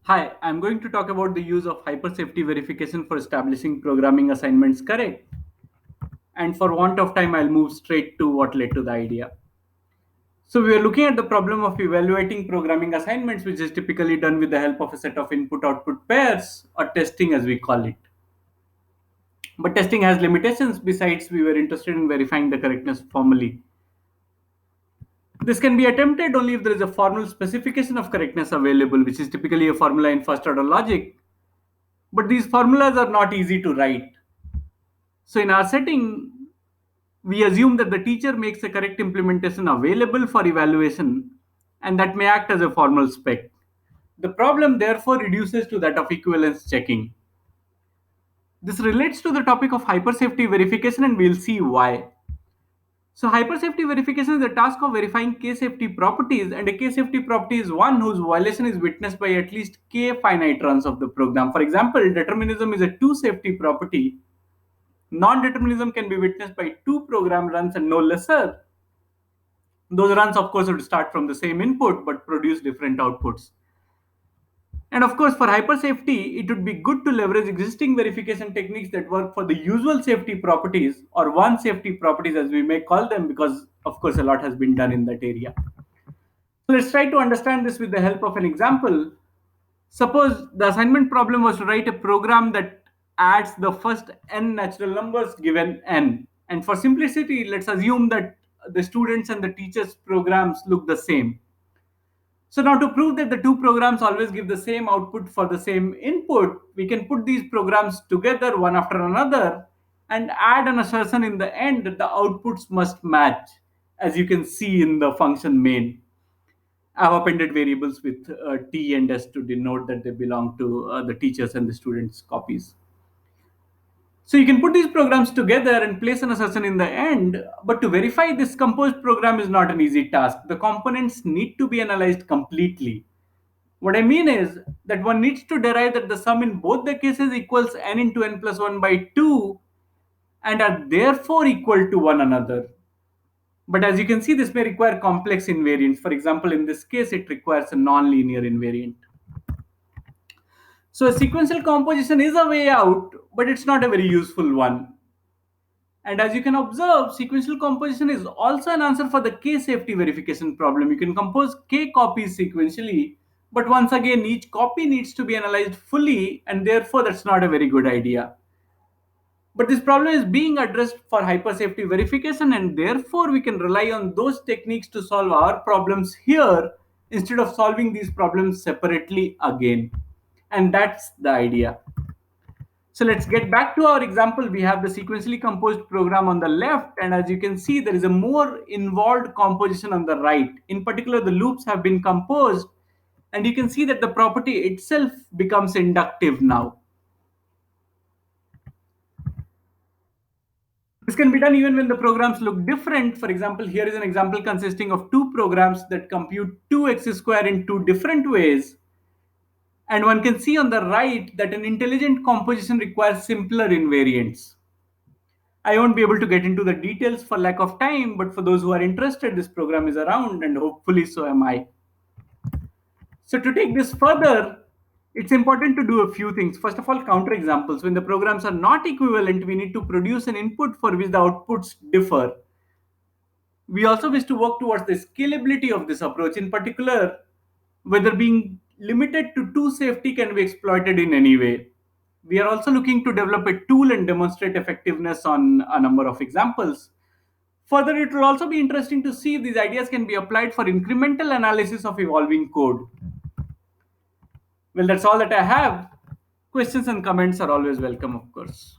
Hi, I'm going to talk about the use of hypersafety verification for establishing programming assignments correct. And for want of time, I'll move straight to what led to the idea. So we are looking at the problem of evaluating programming assignments, which is typically done with the help of a set of input-output pairs, or testing as we call it. But testing has limitations. Besides, we were interested in verifying the correctness formally. This can be attempted only if there is a formal specification of correctness available, which is typically a formula in first order logic. But these formulas are not easy to write. So in our setting, we assume that the teacher makes a correct implementation available for evaluation and that may act as a formal spec. The problem therefore reduces to that of equivalence checking. This relates to the topic of hypersafety verification and we'll see why. So hypersafety verification is the task of verifying k-safety properties, and a k-safety property is one whose violation is witnessed by at least k finite runs of the program. For example, determinism is a two-safety property. Non-determinism can be witnessed by two program runs and no lesser. Those runs, of course, would start from the same input but produce different outputs. And of course, for hyper safety, it would be good to leverage existing verification techniques that work for the usual safety properties or one safety properties, as we may call them, because of course, a lot has been done in that area. So let's try to understand this with the help of an example. Suppose the assignment problem was to write a program that adds the first n natural numbers given n. And for simplicity, let's assume that the students and the teachers' programs look the same. So now to prove that the two programs always give the same output for the same input, we can put these programs together one after another and add an assertion in the end that the outputs must match, as you can see in the function main. I've appended variables with t and s to denote that they belong to the teachers and the students' copies. So you can put these programs together and place an assertion in the end, but to verify this composed program is not an easy task. The components need to be analyzed completely. What I mean is that one needs to derive that the sum in both the cases equals n into n plus 1 by 2 and are therefore equal to one another. But as you can see, this may require complex invariants. For example, in this case, it requires a non-linear invariant. So a sequential composition is a way out, but it's not a very useful one. And as you can observe, sequential composition is also an answer for the k-safety verification problem. You can compose k copies sequentially, but once again, each copy needs to be analyzed fully, and therefore that's not a very good idea. But this problem is being addressed for hyper-safety verification, and therefore we can rely on those techniques to solve our problems here instead of solving these problems separately again. And that's the idea. So let's get back to our example. We have the sequentially composed program on the left, and as you can see, there is a more involved composition on the right. In particular, the loops have been composed, and you can see that the property itself becomes inductive now. This can be done even when the programs look different. For example, here is an example consisting of two programs that compute 2x square in two different ways. And one can see on the right that an intelligent composition requires simpler invariants. I won't be able to get into the details for lack of time, but for those who are interested, this program is around and hopefully so am I. So to take this further, it's important to do a few things. First of all, counterexamples. When the programs are not equivalent, we need to produce an input for which the outputs differ. We also wish to work towards the scalability of this approach, in particular, whether being limited to two safety can be exploited in any way. We are also looking to develop a tool and demonstrate effectiveness on a number of examples. Further, it will also be interesting to see if these ideas can be applied for incremental analysis of evolving code. Well, that's all that I have. Questions and comments are always welcome, of course.